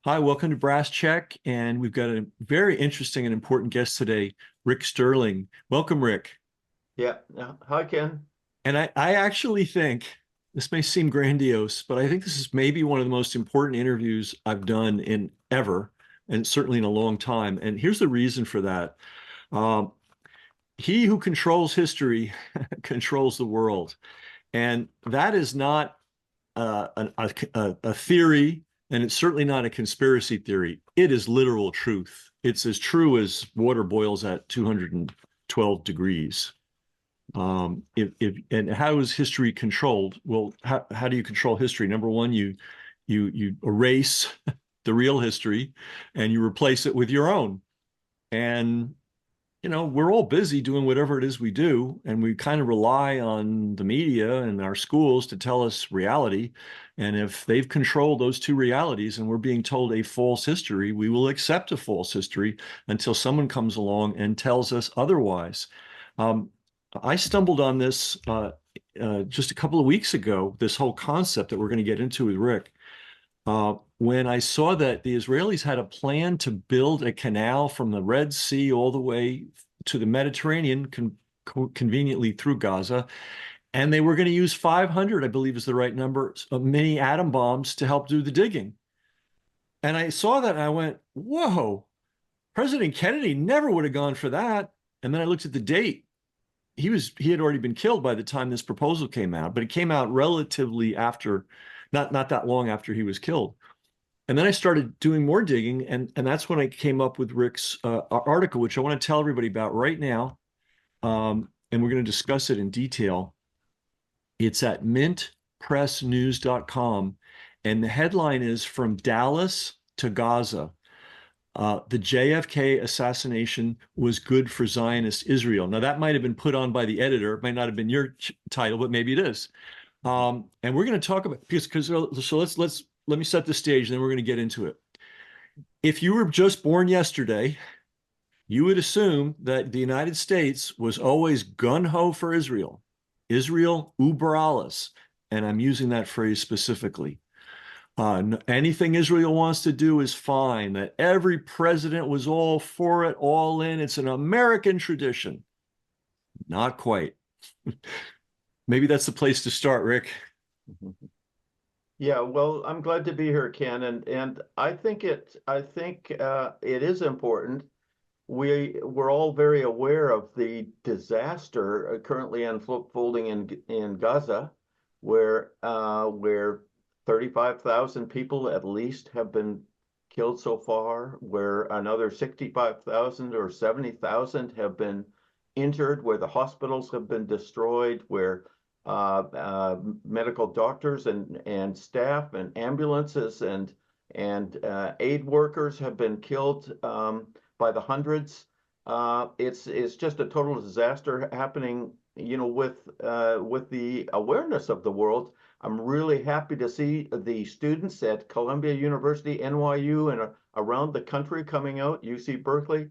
Hi, welcome to Brasscheck, and we've got a very interesting and important guest today, Rick Sterling. Welcome, Rick. Yeah. Hi, Ken. And I actually think this may seem grandiose, but I think this is maybe one of the most important interviews I've done in ever, and certainly in a long time. And here's the reason for that. Um, he who controls history controls the world. And that is not a theory, and it's certainly not a conspiracy theory. It is literal truth. It's as true as water boils at 212 degrees. And how is history controlled? Well, how do you control history? Number one, you erase the real history and you replace it with your own. And we're all busy doing whatever it is we do, and we kind of rely on the media and our schools to tell us reality. And if they've controlled those two realities and we're being told a false history, we will accept a false history until someone comes along and tells us otherwise. Um, I stumbled on this just a couple of weeks ago, this whole concept that we're going to get into with Rick when I saw that the Israelis had a plan to build a canal from the Red Sea all the way to the Mediterranean, conveniently through Gaza, and they were going to use 500, I believe is the right number, of mini atom bombs to help do the digging. And I saw that and I went, whoa, President Kennedy never would have gone for that. And then I looked at the date. He had already been killed by the time this proposal came out, but it came out relatively after, not that long after he was killed. And then I started doing more digging, and that's when I came up with Rick's article, which I want to tell everybody about right now. And we're going to discuss it in detail. It's at mintpressnews.com, and the headline is From Dallas to Gaza. The JFK assassination was good for Zionist Israel. Now, that might have been put on by the editor. It might not have been your title, but maybe it is. And we're going to talk about because so let me set the stage, and then we're going to get into it. If you were just born yesterday, you would assume that the United States was always gun ho for Israel, Israel uber alles, and I'm using that phrase specifically. Anything Israel wants to do is fine. That every president was all for it, all in. It's an American tradition. Not quite. Maybe that's the place to start, Rick. Yeah, well, I'm glad to be here, Ken, and I think it is important. We're all very aware of the disaster currently unfolding in Gaza, where 35,000 people at least have been killed so far, where another 65,000 or 70,000 have been injured, where the hospitals have been destroyed, where medical doctors and staff and ambulances and aid workers have been killed by the hundreds. It's just a total disaster happening, with the awareness of the world. I'm really happy to see the students at Columbia University, NYU, and around the country coming out, UC Berkeley.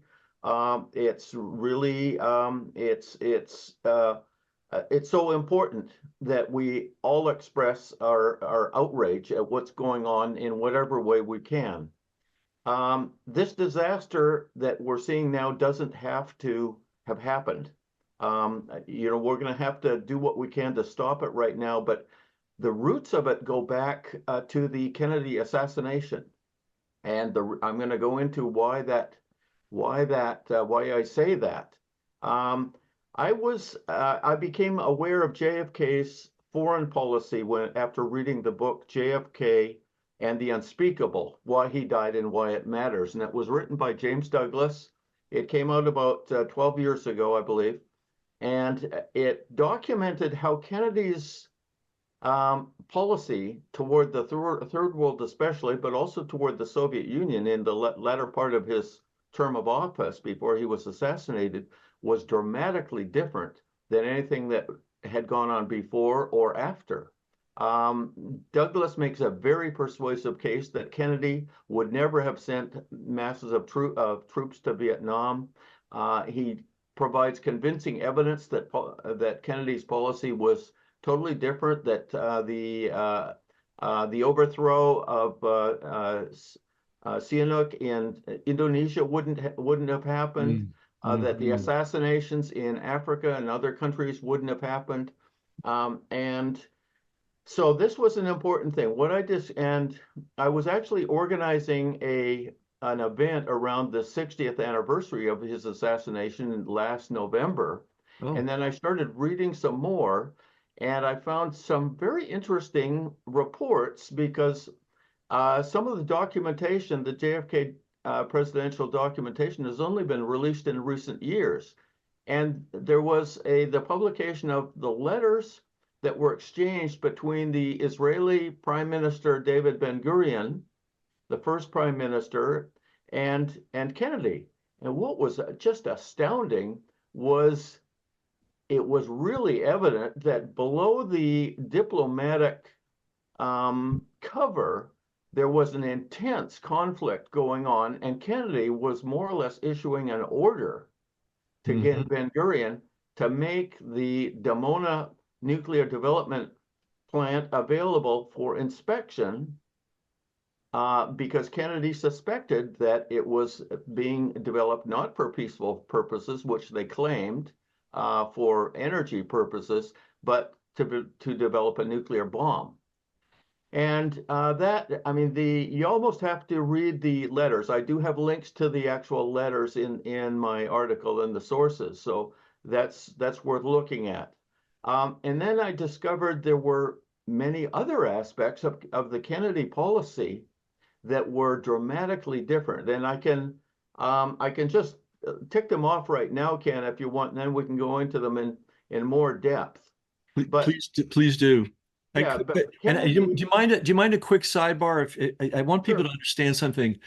It's really it's so important that we all express our outrage at what's going on in whatever way we can. This disaster that we're seeing now doesn't have to have happened. We're going to have to do what we can to stop it right now, but the roots of it go back to the Kennedy assassination, and I'm going to go into why I say that. Um, I became aware of JFK's foreign policy after reading the book JFK and the Unspeakable: Why He Died and Why It Matters, and it was written by James Douglas. It came out about 12 years ago, I believe, and it documented how Kennedy's policy toward the third world, especially, but also toward the Soviet Union in the latter part of his term of office before he was assassinated, was dramatically different than anything that had gone on before or after. Douglas makes a very persuasive case that Kennedy would never have sent masses of troops to Vietnam. He provides convincing evidence that Kennedy's policy was totally different, that the overthrow of Sihanouk in Indonesia wouldn't have happened. That the Mm-hmm. assassinations in Africa and other countries wouldn't have happened. And so this was an important thing. And I was actually organizing an event around the 60th anniversary of his assassination last November. Oh, And then I started reading some more, and I found some very interesting reports because some of the documentation, the JFK presidential documentation, has only been released in recent years. And there was the publication of the letters that were exchanged between the Israeli Prime Minister David Ben-Gurion, the first Prime Minister, and Kennedy. And what was just astounding was it was really evident that below the diplomatic cover, there was an intense conflict going on, and Kennedy was more or less issuing an order to mm-hmm. get Ben-Gurion to make the Dimona nuclear development plant available for inspection because Kennedy suspected that it was being developed not for peaceful purposes, which they claimed, for energy purposes, but to develop a nuclear bomb. And I mean, you almost have to read the letters. I do have links to the actual letters in my article and the sources, so that's worth looking at. And then I discovered there were many other aspects of the Kennedy policy that were dramatically different. And I can just tick them off right now, Ken, if you want, and then we can go into them in more depth. But Please do. yeah, but And Kennedy, do you mind a quick sidebar? If I want people to sure. understand something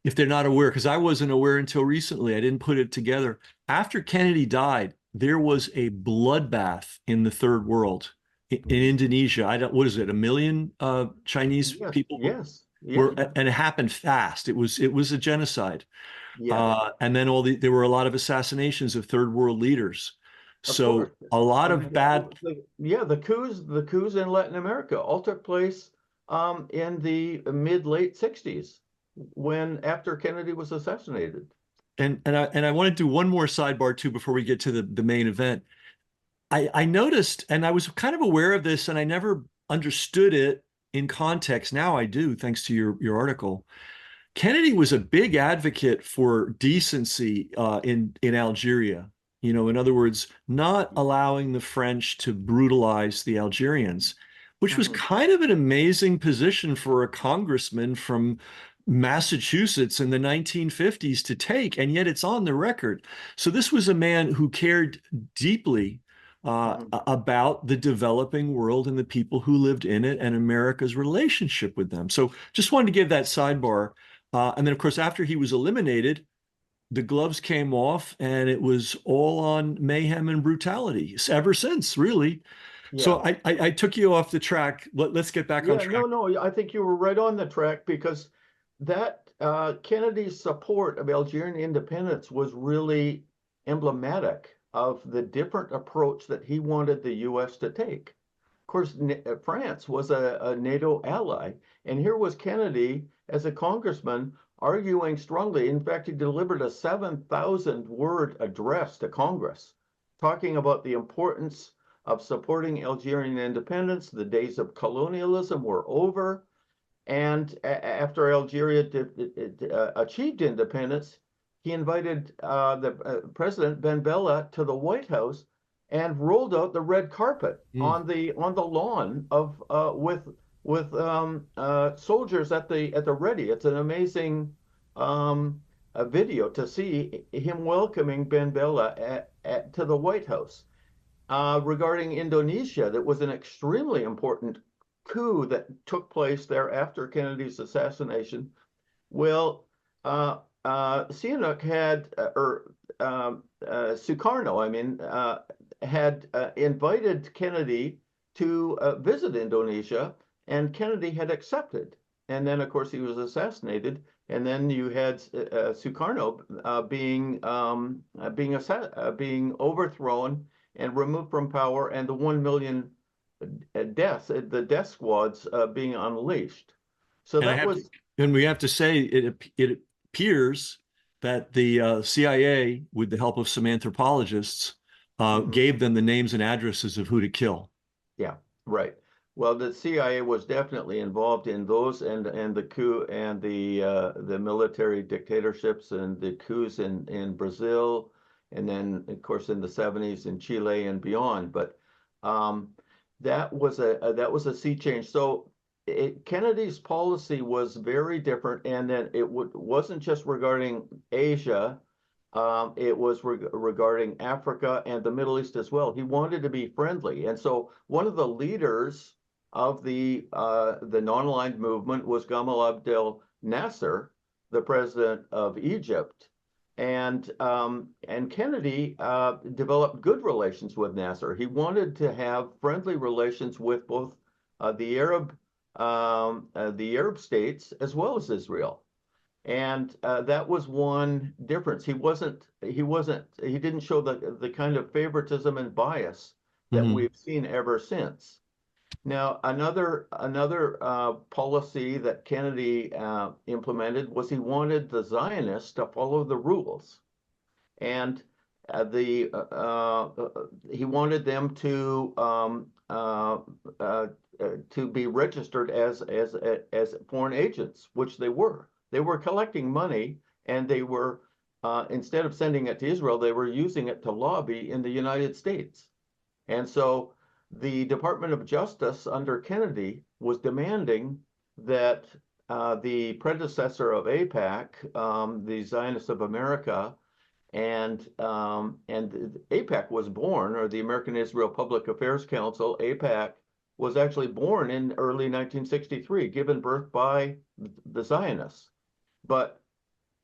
if they're not aware, because I wasn't aware until recently. I didn't put it together. After Kennedy died, there was a bloodbath in the third world, in Indonesia. I don't, what is it? 1 million Chinese Yes, people yes, were, yes, and it happened fast. It was a genocide. yeah, And then there were a lot of assassinations of third world leaders. of course. So a lot And of bad. the coups in Latin America all took place in the mid late 60s when after Kennedy was assassinated. And I want to do one more sidebar too before we get to the main event. I noticed, and I was kind of aware of this, and I never understood it in context. Now I do, thanks to your article. Kennedy was a big advocate for decency in Algeria. You know, in other words, not allowing the French to brutalize the Algerians, which was Mhm. kind of an amazing position for a congressman from Massachusetts in the 1950s to take, and yet it's on the record. So this was a man who cared deeply Mhm. about the developing world and the people who lived in it and America's relationship with them. So just wanted to give that sidebar. And then, of course, after he was eliminated, the gloves came off and it was all on mayhem and brutality ever since, really. So Yeah. I took you off the track. Let's get back on Yeah, track. no, I think you were right on the track because that Kennedy's support of Algerian independence was really emblematic of the different approach that he wanted the U.S. to take. Of course, France was a NATO ally, and here was Kennedy as a congressman arguing strongly. In fact, he delivered a 7,000 word address to Congress talking about the importance of supporting Algerian independence. The days of colonialism were over. And after Algeria achieved independence, he invited the President Ben Bella to the White House and rolled out the red carpet Mm. on the lawn of with soldiers at the ready. It's an amazing a video to see him welcoming Ben Bella to the White House. Regarding Indonesia, that was an extremely important coup that took place there after Kennedy's assassination. Well, Sihanouk had, Sukarno, I mean, had invited Kennedy to visit Indonesia, and Kennedy had accepted. And then, of course, he was assassinated. And then you had Sukarno being overthrown and removed from power, and the 1 million deaths, the death squads being unleashed. So And I that have to, was, and we have to say it appears that the CIA, with the help of some anthropologists, mhm. gave them the names and addresses of who to kill. Yeah, right. Well, the CIA was definitely involved in those and the coup and the military dictatorships and the coups in Brazil, and then of course in the 70s in Chile and beyond. But um, that was a sea change. So Kennedy's policy was very different, and then wasn't just regarding Asia. It was regarding Africa and the Middle East as well. He wanted to be friendly, and so one of the leaders of the non-aligned movement was Gamal Abdel Nasser, the president of Egypt, and Kennedy developed good relations with Nasser. He wanted to have friendly relations with both the Arab states as well as Israel. And that was one difference. He didn't show the kind of favoritism and bias that Mhm. we've seen ever since. Now, another policy that Kennedy implemented was he wanted the Zionists to follow the rules, and the he wanted them to be registered as foreign agents, which they were. They were collecting money, and they were instead of sending it to Israel, they were using it to lobby in the United States. And so the Department of Justice under Kennedy was demanding that the predecessor of AIPAC, the Zionists of America, and AIPAC was born, or the American Israel Public Affairs Council. AIPAC was actually born in early 1963, given birth by the Zionists. But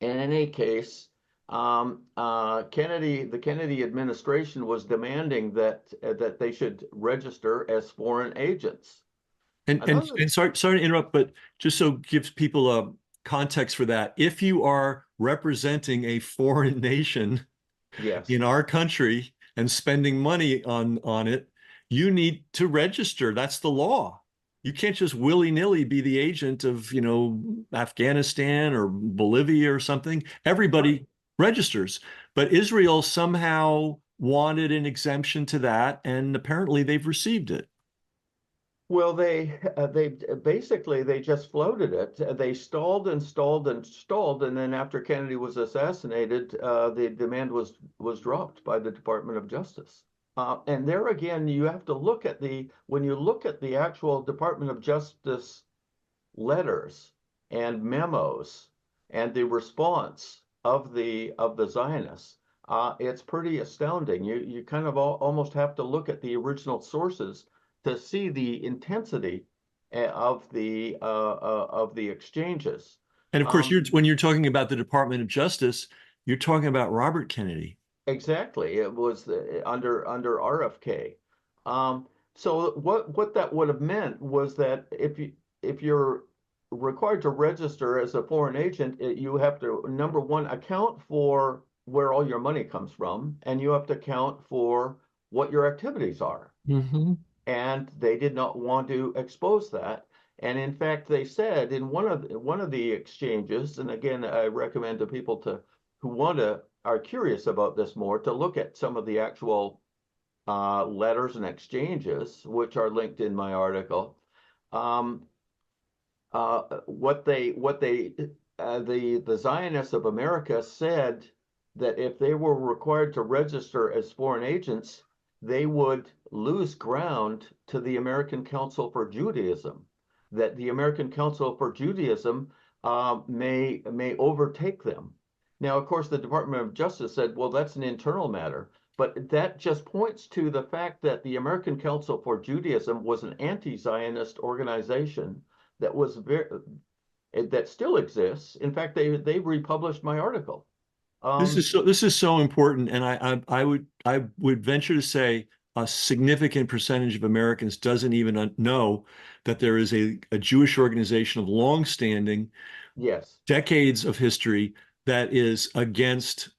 in any case, the Kennedy administration was demanding that they should register as foreign agents. And and Another, and sorry to interrupt, but just so gives people a context for that, if you are representing a foreign nation yes, in our country and spending money on it, you need to register. That's the law. You can't just willy-nilly be the agent of, Afghanistan or Bolivia or something. right. Everybody registers. But Israel somehow wanted an exemption to that, and apparently they've received it. Well, they basically they just floated it. They stalled and stalled and stalled, and then after Kennedy was assassinated, the demand was dropped by the Department of Justice. And there again, you have to look at when you look at the actual Department of Justice letters and memos and the response of the Zionists, it's pretty astounding. You kind of almost have to look at the original sources to see the intensity of the exchanges. And of course, Um, when you're talking about the Department of Justice, you're talking about Robert Kennedy. exactly, it was under RFK. So what that would have meant was that if you're required to register as a foreign agent, you have to, number one, account for where all your money comes from, and you have to account for what your activities are. Hmm. And they did not want to expose that. And in fact, they said in one of the exchanges, and again, I recommend to people who are curious about this more to look at some of the actual letters and exchanges, which are linked in my article. Um, what they the Zionists of America said that if they were required to register as foreign agents, they would lose ground to the American Council for Judaism. That the American Council for Judaism may overtake them. Now, of course, the Department of Justice said, "Well, that's an internal matter." But that just points to the fact that the American Council for Judaism was an anti-Zionist organization that was very that still exists. In fact, they republished my article. Um, This is so important, and I would venture to say a significant percentage of Americans doesn't even know that there is a Jewish organization of long-standing yes, decades of history that is against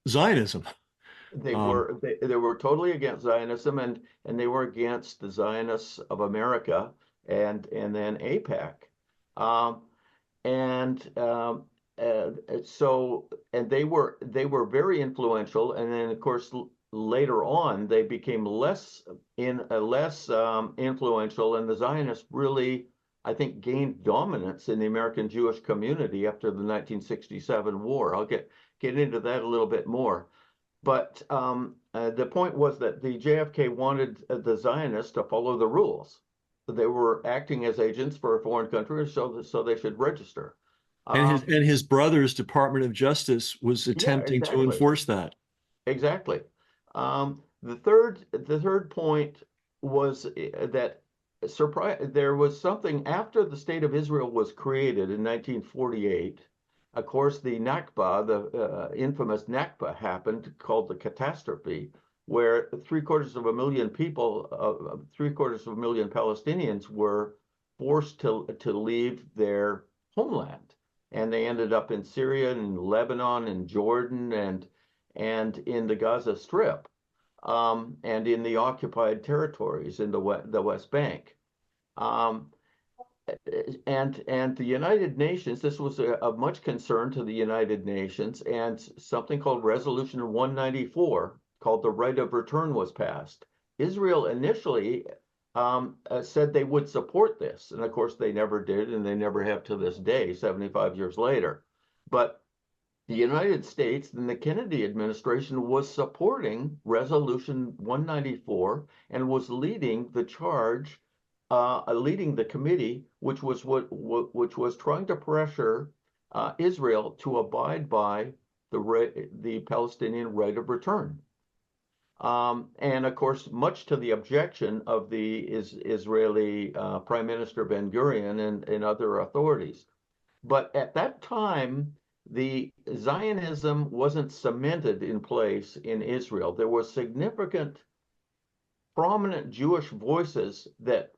Zionism. Um, they were totally against Zionism, and they were against the Zionists of America and then AIPAC. and so and they were very influential. And then of course later on they became less influential, and the Zionists really, I think, gained dominance in the American Jewish community after the 1967 war. I'll get into that a little bit more. But the point was that the JFK wanted the Zionists to follow the rules. They were acting as agents for a foreign country, so they should register. And his Um, and his brother's Department of Justice was yeah, attempting to exactly, enforce that. exactly. The third point was that there was something after the State of Israel was created in 1948. Of course, the Nakba, the infamous Nakba, happened, called the catastrophe, where three-quarters of a million people, three-quarters of a million Palestinians were forced to leave their homeland, and they ended up in Syria and Lebanon and Jordan and in the Gaza Strip, and in the occupied territories in the West Bank. Um, and the United Nations, this was of much concern to the United Nations, and something called Resolution 194, called the Right of Return, was passed. Israel initially said they would support this, and of course they never did, and they never have to this day, 75 years later. But the United States and the Kennedy administration was supporting Resolution 194 and was leading the charge, leading the committee, which was trying to pressure Israel to abide by the Palestinian right of return. And of course, much to the objection of the Israeli Prime Minister Ben Gurion and other authorities. But at that time, the Zionism wasn't cemented in place in Israel. There were significant, prominent Jewish voices that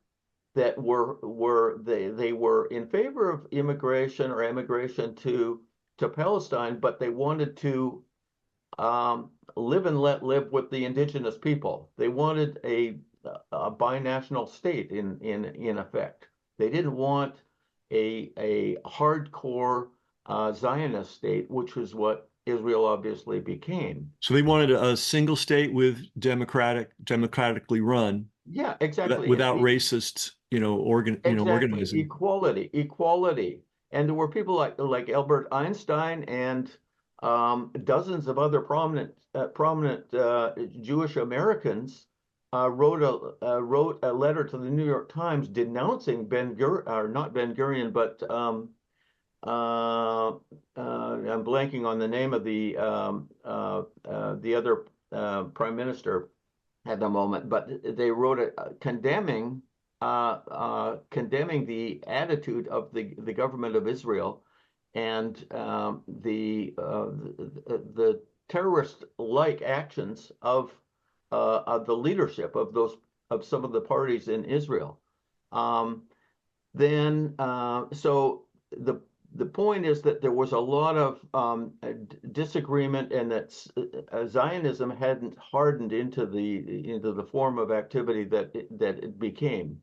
they were in favor of immigration or emigration to Palestine, but they wanted to live and let live with the indigenous people. They wanted a binational state in effect. They didn't want a hardcore Zionist state, which was what Israel obviously became. So they wanted a single state with democratically run, Yeah, exactly. without racist, Exactly. organizing. Equality. And there were people like Albert Einstein and dozens of other prominent Jewish Americans wrote a letter to the New York Times denouncing Ben Gur or not Ben Gurion, but I'm blanking on the name of the other prime minister at the moment, but they wrote it condemning the attitude of the government of Israel and the terrorist-like actions of the leadership of some of the parties in Israel. Then so the point is that there was a lot of disagreement, and that Zionism hadn't hardened into the form of activity that it became.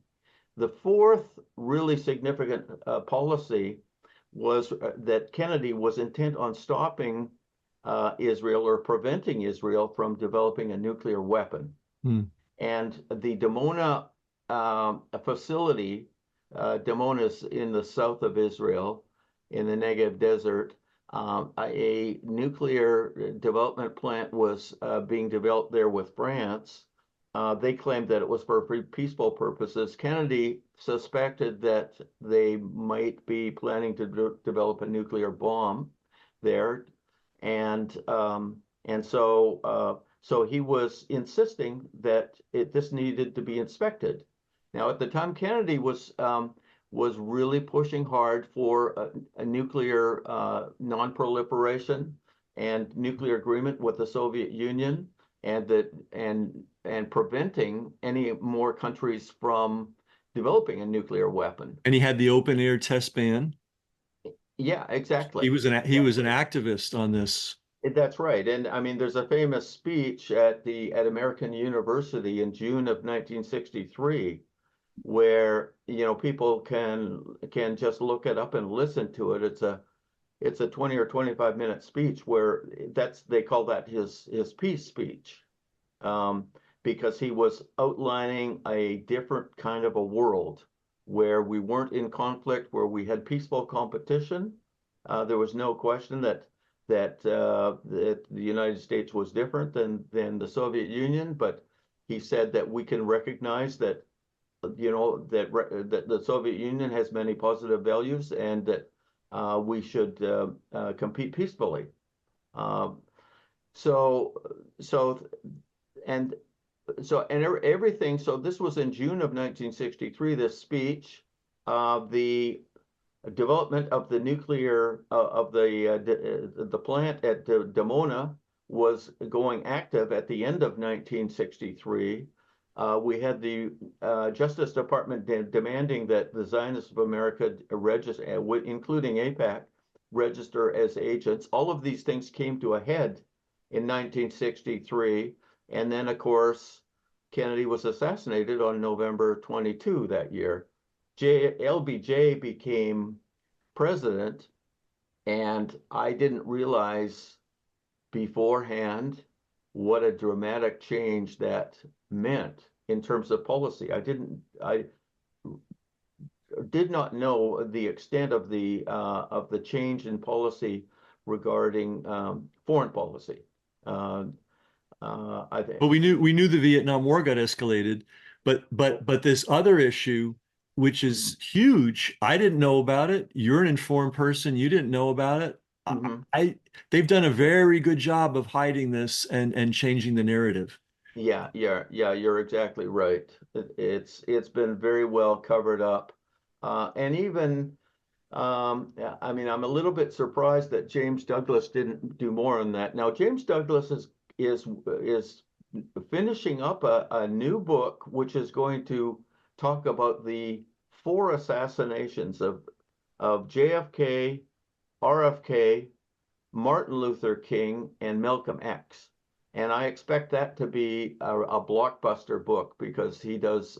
The fourth really significant policy was that Kennedy was intent on stopping Israel, or preventing Israel from developing a nuclear weapon. Hmm. And the Dimona facility, Dimona is in the south of Israel, in the Negev Desert. A nuclear development plant was being developed there with France. They claimed that it was for peaceful purposes. Kennedy suspected that they might be planning to develop a nuclear bomb there, and so he was insisting that this needed to be inspected. Now, at the time, Kennedy was really pushing hard for a nuclear non-proliferation and nuclear agreement with the Soviet Union, and preventing any more countries from developing a nuclear weapon. And he had the open air test ban. Yeah, He exactly. was an Exactly. activist on this. That's right. And I mean, there's a famous speech at American University in June of 1963, where, people can just look it up and listen to it. It's a 20 or 25-minute speech where they call that his peace speech. Um, because he was outlining a different kind of a world where we weren't in conflict, where we had peaceful competition. There was no question that the United States was different than the Soviet Union, but he said that we can recognize that that the Soviet Union has many positive values, and that we should compete peacefully. Um, so so and everything. So this was in June of 1963. This speech, the development of the nuclear of the plant at Dimona was going active at the end of 1963. We had the Justice Department demanding that the Zionists of America register, including AIPAC, register as agents. All of these things came to a head in 1963. And then, of course, Kennedy was assassinated on November 22 that year. LBJ became president, and I didn't realize beforehand what a dramatic change that meant in terms of policy. I did not know the extent of the change in policy regarding foreign policy. I think. But we knew the Vietnam War got escalated, but this other issue, which is huge, I didn't know about it. You're an informed person. You didn't know about it. Mm-hmm. They've done a very good job of hiding this and changing the narrative. Yeah, you're exactly right. It's been very well covered up. And even yeah, I mean, I'm a little bit surprised that James Douglas didn't do more on that. Now, James Douglas is finishing up a new book, which is going to talk about the four assassinations of JFK, RFK, Martin Luther King, and Malcolm X. And I expect that to be a blockbuster book because he does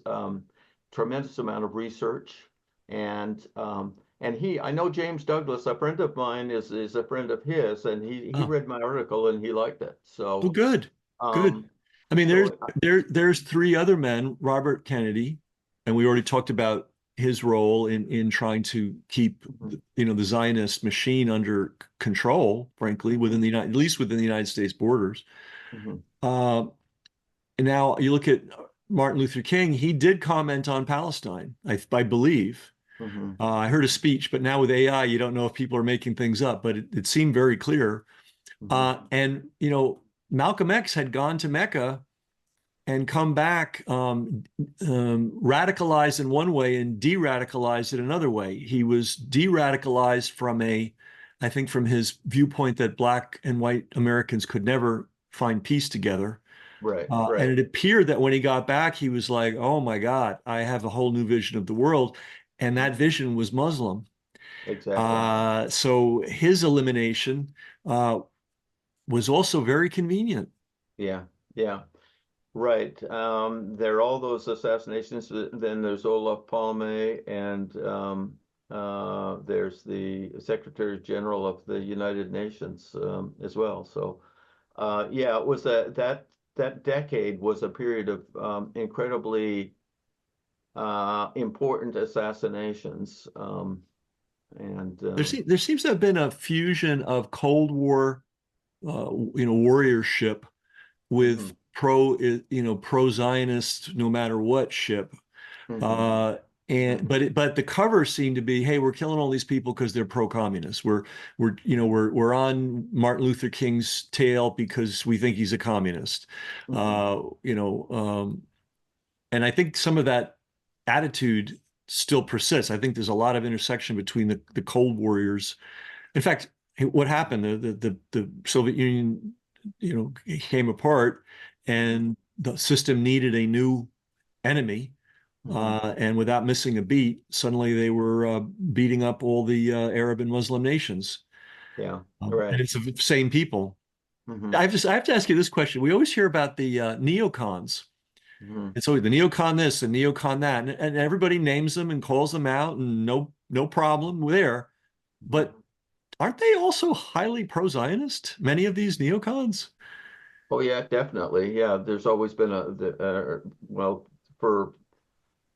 tremendous amount of research. And I know James Douglas, a friend of mine, is a friend of his, and he Oh, read my article and he liked it. well, So good, good. um, I mean, there's so there's three other men, Robert Kennedy, and we already talked about his role in trying to keep mhm, the Zionist machine under control, frankly, mhm, at least within the United States borders. mhm, Uh, and now you look at Martin Luther King, he did comment on Palestine, I believe. mhm, I heard a speech, but now with AI, you don't know if people are making things up, but it seemed very clear. mhm, And, Malcolm X had gone to Mecca and come back radicalized in one way and de-radicalized in another way. He was de-radicalized I think from his viewpoint that Black and white Americans could never find peace together. right, And right, it appeared that when he got back, he was like, oh my God, I have a whole new vision of the world. And that mhm, vision was Muslim. exactly. So his elimination uh, was also very convenient. Yeah, yeah. Right. There are all those assassinations. Then there's Olaf Palme, and there's the Secretary General of the United Nations as well. So, yeah, it was that decade was a period of incredibly important assassinations. And There seems to have been a fusion of Cold War, warriorship with mhm, pro-Zionist, no matter what ship. mhm, Uh, and mhm, but the covers seem to be, hey, we're killing all these people because they're pro-communist. We're on Martin Luther King's tail because we think he's a communist. mhm, Uh, you know, and I think some of that attitude still persists. I think there's a lot of intersection between the Cold Warriors. In fact, what happened? The Soviet Union, came apart, mhm, and the system needed a new enemy. mhm. And without missing a beat, suddenly they were beating up all the Arab and Muslim nations. Yeah, And right. it's the same people. Mhm, I have to ask you this question. We always hear about the neocons. Mhm. And so the neocon this and neocon that, and everybody names them and calls them out, and no problem there. But aren't they also highly pro-Zionist? Many of these neocons. Oh yeah, definitely. Yeah, there's always been well, for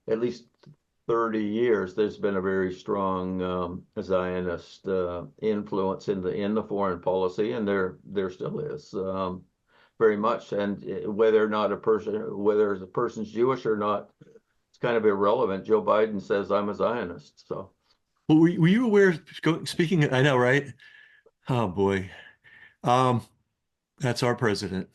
at least 30 years, there's been a very strong Zionist influence in the foreign policy, and there still is very much. And whether or not whether the person's Jewish or not, it's kind of irrelevant. Joe Biden says I'm a Zionist, so Well, were you aware, speaking, I know, right? Oh boy. Um, that's our president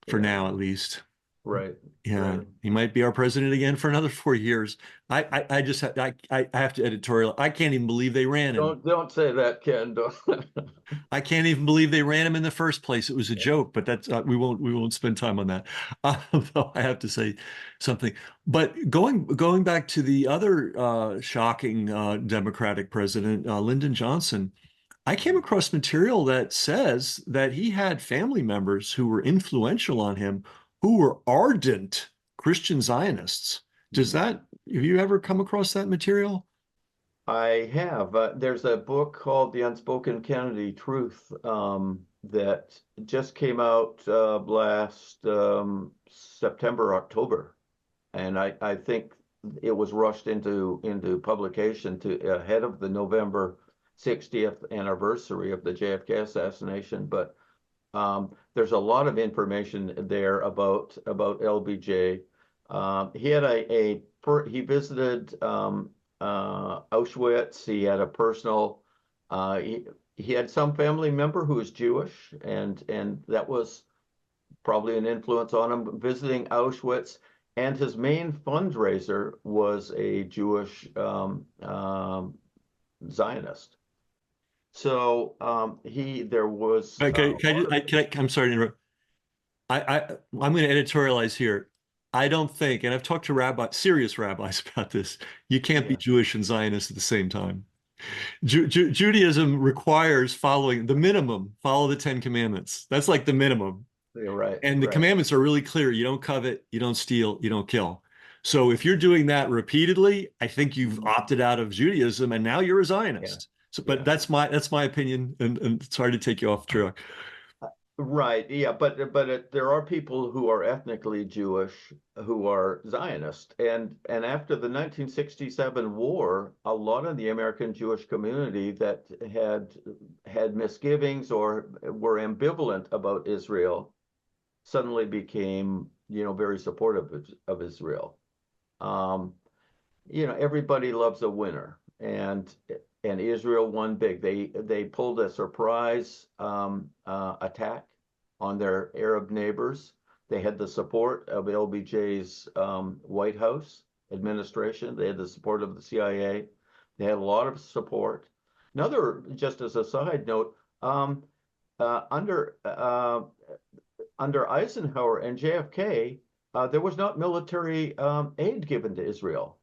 for yeah, now, at least. right, Yeah, right. he might be our president again for another 4 years. I just I have to editorial. I can't even believe they ran him. Don't say that, Ken. Don't. I can't even believe they ran him in the first place. It was a joke, but that's we won't spend time on that. Though I have to say something. But going back to the other shocking Democratic president, Lyndon Johnson, I came across material that says that he had family members who were influential on him, who were ardent Christian Zionists. Have you ever come across that material? I have. There's a book called The Unspoken Kennedy Truth that just came out last September, October, and I think it was rushed into publication to ahead of the November 60th anniversary of the JFK assassination. But there's a lot of information there about LBJ. He had he visited Auschwitz. He had a personal. He had some family member who was Jewish, and that was probably an influence on him visiting Auschwitz. And his main fundraiser was a Jewish Zionist. So he there was Okay, a lot of I'm sorry to interrupt. I'm going to editorialize here. I don't think, and I've talked to serious rabbis about this, you can't be yeah. Jewish and Zionist at the same time. Judaism requires following the minimum, follow the Ten Commandments. That's like the minimum. You're right, And the right. commandments are really clear. You don't covet, you don't steal, you don't kill. So if you're doing that repeatedly, I think you've Mhm. opted out of Judaism and now you're a Yeah, Zionist. So, but yeah. that's my opinion, and it's hard to take you off track. Right, yeah, there are people who are ethnically Jewish who are Zionist, and after the 1967 war, a lot of the American Jewish community that had misgivings or were ambivalent about Israel suddenly became, very supportive of Israel. Um, everybody loves a winner, and Israel won big. They pulled a surprise attack on their Arab neighbors. They had the support of LBJ's White House administration. They had the support of the CIA. They had a lot of support. Just as a side note, uh, under uh, under Eisenhower and JFK, there was not military aid given to Israel.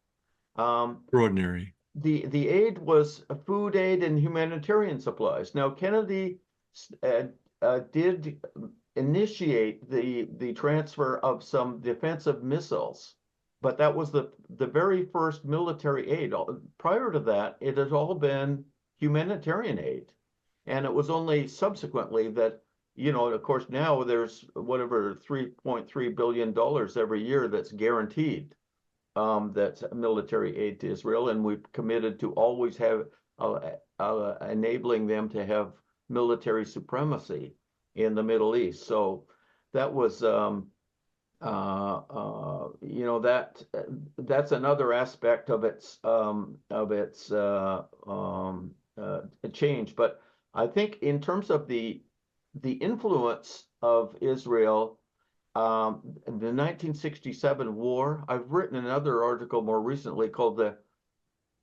Um, Extraordinary. the aid was food aid and humanitarian supplies. Now, Kennedy uh, did initiate the transfer of some defensive missiles, but that was the very first military aid. Prior to that, it had all been humanitarian aid, and it was only subsequently that, of course, now there's whatever $3.3 billion every year that's guaranteed, that's military aid to Israel, and we've committed to always have enabling them to have military supremacy in the Middle East. So that was, that's another aspect of its change. But I think in terms of the influence of Israel, the 1967 war, I've written another article more recently called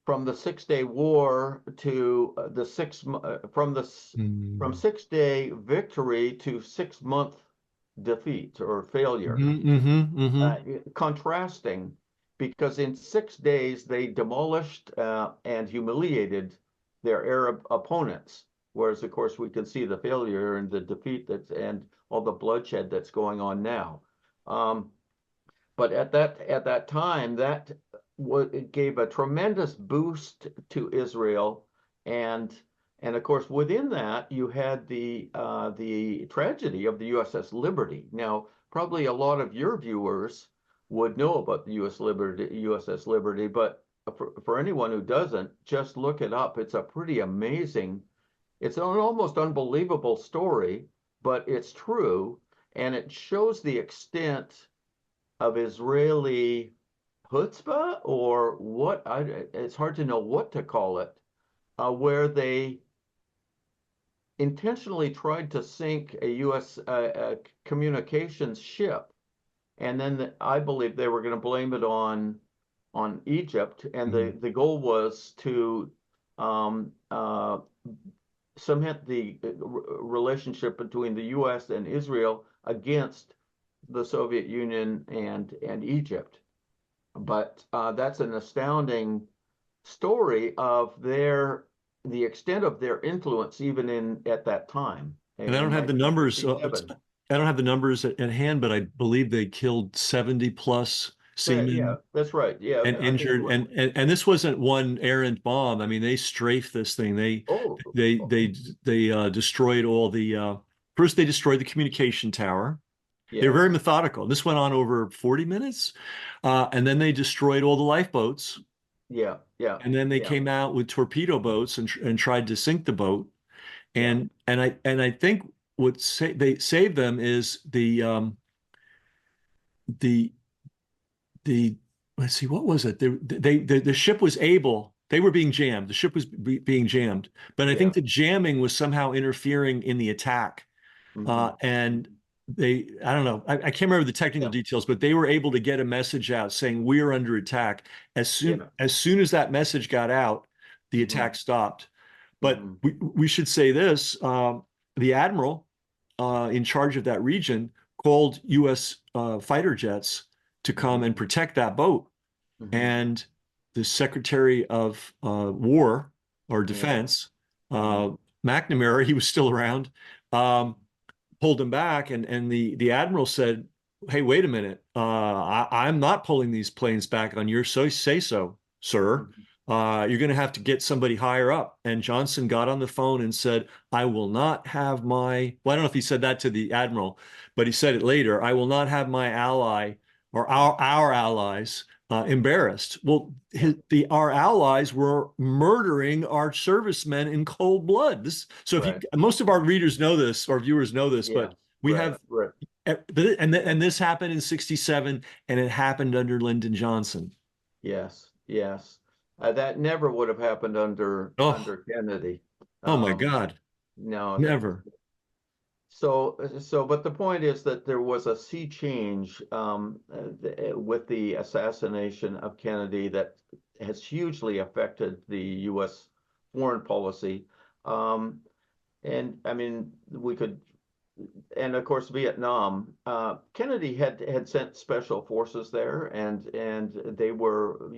From the Six-Day War to from Mm. Six-Day Victory to 6-month defeat or failure, uh, Mm-hmm. contrasting, because in 6 days they demolished and humiliated their Arab opponents. Whereas, of course, we can see the failure and the defeat and all the bloodshed that's going on now. Um, but at that time, it gave a tremendous boost to Israel, and of course within that you had the tragedy of the USS Liberty. Now, probably a lot of your viewers would know about the USS Liberty, but for anyone who doesn't, just look it up. It's a pretty amazing, it's an almost unbelievable story, but it's true, and it shows the extent of Israeli chutzpah or what. It's hard to know what to call it, where they intentionally tried to sink a U.S. Communications ship, and then I believe they were going to blame it on Egypt, and Mhm. the goal was to cement the relationship between the U.S. and Israel against the Soviet Union and Egypt. But that's an astounding story of the extent of their influence even in at that time And I don't in have the numbers. 1957. I don't have the numbers at hand, but I believe they killed 70 plus But yeah, seamen that's right. Yeah, and I think it injured. was. And this wasn't one errant bomb. I mean, they strafed this thing. Oh, They they they destroyed all the first they destroyed the communication tower. They were very yes. methodical. This went on over 40 minutes. And then they destroyed all the lifeboats. Yeah, yeah, And then they yeah, came out with torpedo boats and tried to sink the boat. yeah, And I think they saved them is the the let's see, what was it? The ship was able, they were being jammed. The ship was being jammed, but I think yeah. the jamming was somehow interfering in the attack. Hmm. And Hmm. I don't know, I can't remember the technical Yeah, details, but they were able to get a message out saying we are under attack. yeah. As soon as that message got out, the Hmm. attack stopped. But Hmm. we should say this: the admiral in charge of that region called U.S. Fighter jets to come Hmm. and protect that boat. Hmm. And the Secretary of War or Yeah. Defense, Hmm. uh, McNamara, he was still around, um, pulled him back, and the admiral said, "Hey, wait a minute. I'm not pulling these planes back on your say so, sir. Hmm. You're going to have to get somebody higher up." And Johnson got on the phone and said, "I will not have my." Well, I don't know if he said that to the admiral, but he said it later. "I will not have my ally or our allies." Embarrassed. Well, Yeah. our allies were murdering our servicemen in cold blood. So if you, Right. most of our readers know this, or viewers know this, Yeah. but we Right. have, Right. and this happened in '67, and it happened under Lyndon Johnson. Yes. Yes. That never would have happened Oh, under Kennedy. oh my Um, God, no, that never. but the point is that there was a sea change with the assassination of Kennedy that has hugely affected the U.S. foreign policy. Um, and I mean, and of course, Vietnam. Kennedy had sent special forces there, and they were,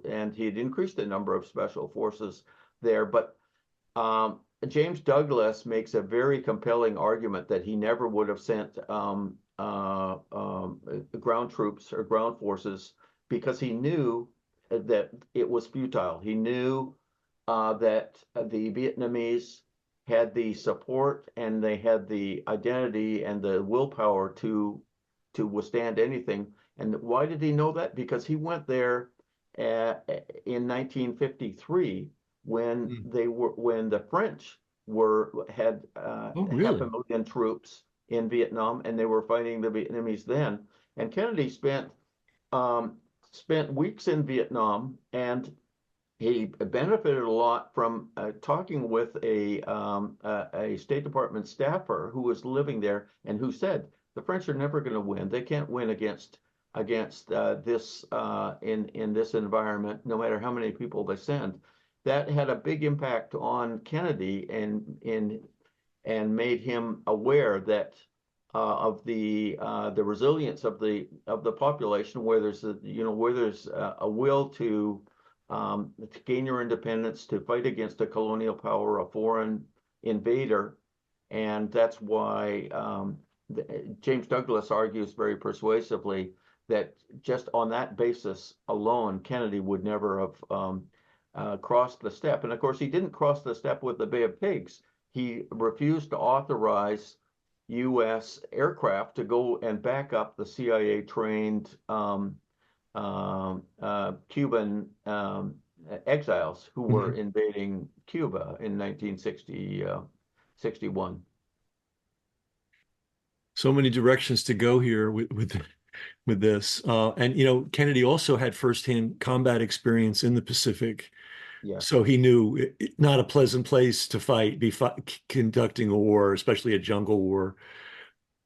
and he had increased the number of special forces there, but James Douglas makes a very compelling argument that he never would have sent ground troops or ground forces because he knew that it was futile. He knew that the Vietnamese had the support and they had the identity and the willpower to withstand anything. And why did he know that? Because he went there in 1953 Mm. when the French had Oh, half really? a million troops in Vietnam and they were fighting the Vietnamese then. And Kennedy um, spent weeks in Vietnam, and he benefited a lot from talking with a State Department staffer who was living there and who said the French are never going to win. They can't win against this in this environment, no matter how many people they send. That had a big impact on Kennedy and made him aware that of the resilience of the population, where there's a will to gain your independence, to fight against a colonial power, a foreign invader, and that's why James Douglas argues very persuasively that just on that basis alone, Kennedy would never have crossed the step. And of course, he didn't cross the step with the Bay of Pigs. He refused to authorize U.S. aircraft to go and back up the CIA trained Cuban exiles who were Mhm. invading Cuba in 1960, 61. So many directions to go here with this. And Kennedy also had firsthand combat experience in the Pacific, Yes, so he knew not a pleasant place to conducting a war, especially a jungle war.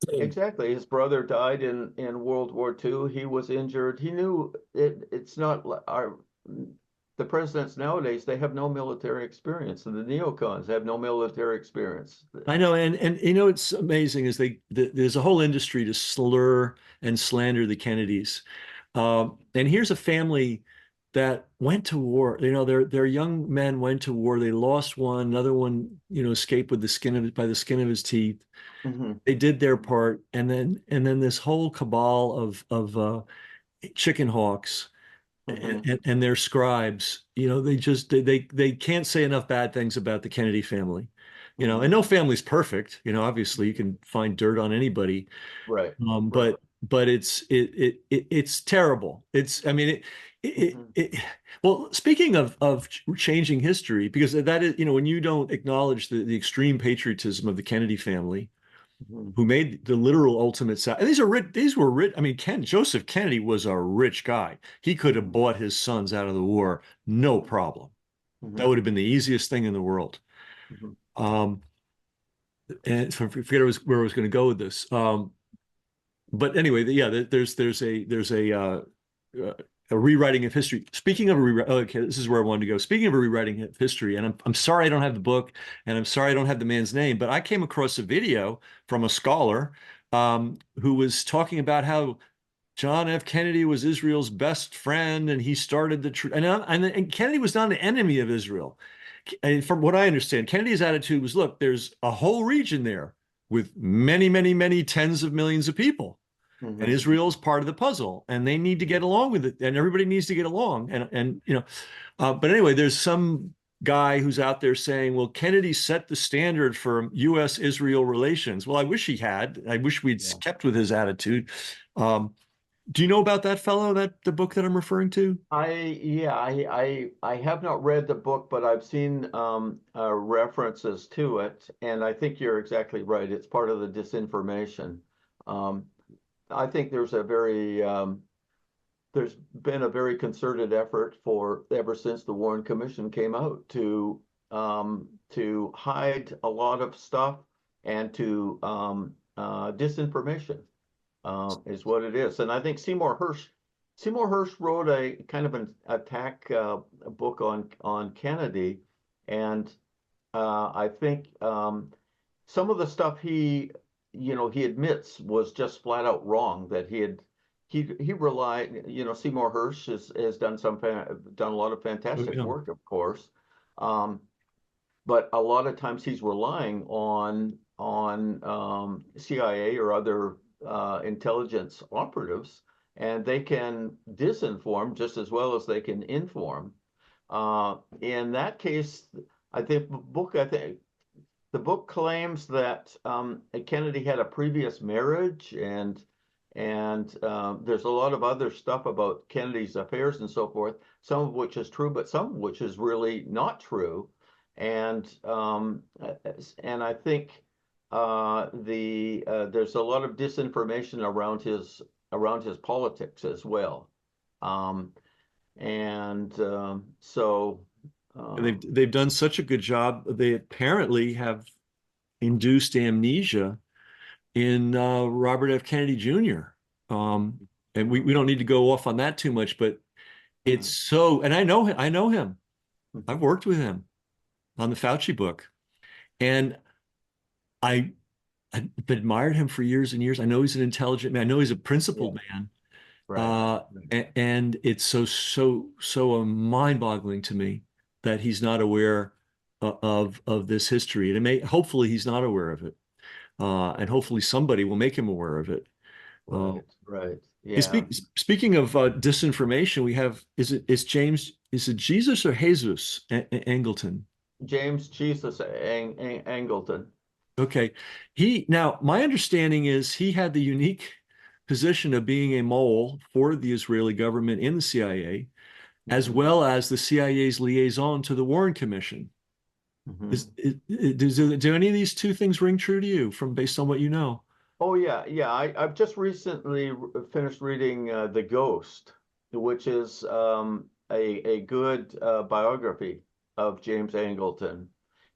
exactly. His brother died in World War II. He was injured. He knew it's not our the presidents nowadays, they have no military experience, and the neocons have no military experience. I know, and it's amazing is there's a whole industry to slur and slander the Kennedys. And here's a family that went to war. Their young men went to war. They lost one, another one, escaped with by the skin of his teeth. Hmm. They did their part, and then this whole cabal of chicken hawks Hmm. and their scribes, they can't say enough bad things about the Kennedy family. And Hmm. no family's perfect. Obviously you can find dirt on anybody. Right, Um, right. but but it's terrible. I mean Hmm. well, speaking of changing history, because that is, when you don't acknowledge the extreme patriotism of the Kennedy family, Hmm. who made the literal ultimate and these were rich. I mean, Joseph Kennedy was a rich guy. He could have Hmm. bought his sons out of the war, no problem. That Hmm. would have been the easiest thing in the world. Hmm. Um, and so I forget where I was going to go with this. But anyway, yeah, uh, a rewriting of history. Speaking of a rewrite, okay, this is where I wanted to go. Speaking of a rewriting of history, and I'm sorry I don't have the book, and I'm sorry I don't have the man's name, but I came across a video from a scholar who was talking about how John F. Kennedy was Israel's best friend, and he started and Kennedy was not an enemy of Israel. And from what I understand, Kennedy's attitude was, look, there's a whole region there with many, many, many tens of millions of people, and Hmm. Israel is part of the puzzle, and they need to get along with it, and everybody needs to get along. But anyway, there's some guy who's out there saying, well, Kennedy set the standard for U.S.-Israel relations. Well, I wish he had. I wish we'd Yeah. kept with his attitude. Um, do you know about that fellow, that the book that I'm referring to? I have not read the book, but I've seen references to it, and I think you're exactly right. It's part of the disinformation. Um, I think there's been a very concerted effort for ever since the Warren Commission came out to hide a lot of stuff and to disinformation is what it is. And I think Seymour Hersh wrote a kind of an attack book on Kennedy, and I think some of the stuff he admits was just flat out wrong. That he relied, Seymour Hersh has done a lot of Oh, fantastic yeah. work, of course, um, but a lot of times he's relying on CIA or other intelligence operatives, and they can disinform just as well as they can inform. In that case, I think the book claims that Kennedy had a previous marriage, and there's a lot of other stuff about Kennedy's affairs and so forth, some of which is true, but some of which is really not true. And and I think there's a lot of disinformation around his politics as well. Um, and so And uh, they've done such a good job. They apparently have induced amnesia in Robert F. Kennedy Jr. Um, and we don't need to go off on that too much, but it's so, and I know him. I've worked with him on the Fauci book, and I, I've admired him for years and years. I know he's an intelligent man. I know he's a yeah, principled man. right. And it's so mind-boggling to me that he's not aware of this history. And hopefully he's not aware of it. And hopefully somebody will make him aware of it. Uh, Right, right. Yeah. Speaking of disinformation, we have is it Jesus or Jesus Angleton? James Jesus Angleton. Okay. Now my understanding is he had the unique position of being a mole for the Israeli government in the CIA, as Hmm. well as the CIA's liaison to the Warren Commission. Hmm. Do any of these two things ring true to you from based on what you know? Oh yeah, yeah. I've just recently finished reading The Ghost, which is a good biography of James Angleton,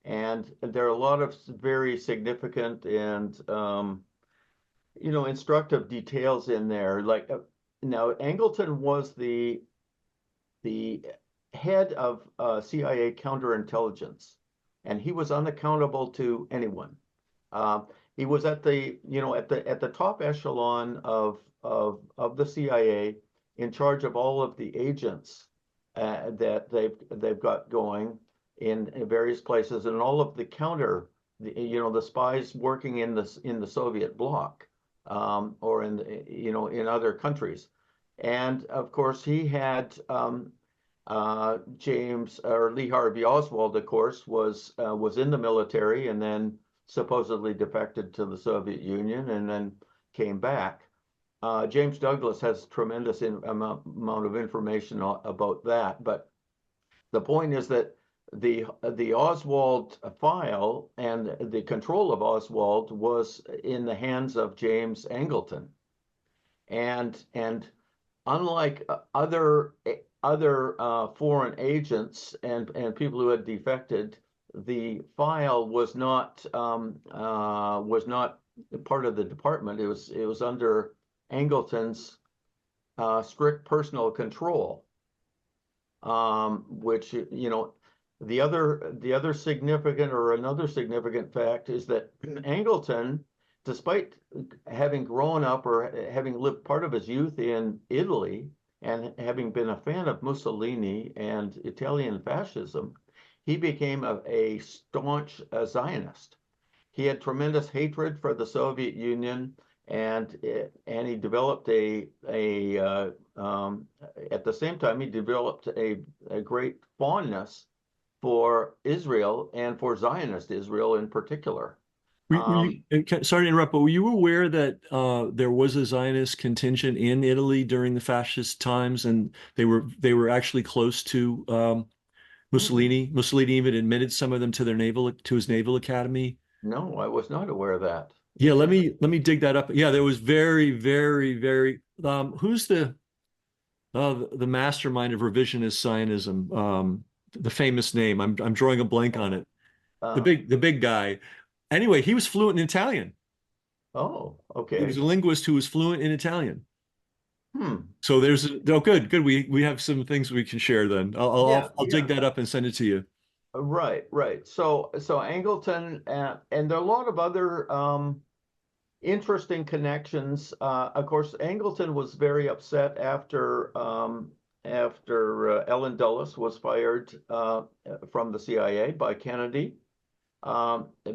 and there are a lot of very significant and instructive details in there. Like now, Angleton was the head of CIA counterintelligence, and he was unaccountable to anyone. Uh, he was at the top echelon of the CIA, in charge of all of the agents that they've got going in various places, and all of the the spies working in the Soviet bloc, or in other countries. And of course, he had James or Lee Harvey Oswald, of course, was in the military and then supposedly defected to the Soviet Union and then came back. James Douglas has tremendous amount of information about that, but the point is that the Oswald file and the control of Oswald was in the hands of James Angleton, and unlike other foreign agents and people who had defected, the file was not part of the department. It was under Angleton's strict personal control, which the other significant or another significant fact is that Angleton, despite having grown up or having lived part of his youth in Italy and having been a fan of Mussolini and Italian fascism, he became a staunch Zionist. He had tremendous hatred for the Soviet Union, and he developed at the same time he developed a great fondness for Israel and for Zionist Israel in particular. Were you, Um, sorry to interrupt, but were you aware that there was a Zionist contingent in Italy during the fascist times, and they were actually close to hmm, Mussolini? Mussolini even admitted some of them to his naval academy. no, I was not aware of that. Yeah, let Interesting. me let me dig that up. Yeah, there was very, very, very. Who's the mastermind of revisionist Zionism? The famous name. I'm drawing a blank on it. The Uh, big guy. Anyway, he was fluent in Italian. oh, He was okay. a linguist who was fluent in Italian. Hmm. So good. We have some things we can share then. Yeah, I'll dig yeah. that up and send it to you. Right, right. So Angleton, and there are a lot of other interesting connections. Of course, Angleton was very upset after Ellen Dulles was fired from the CIA by Kennedy,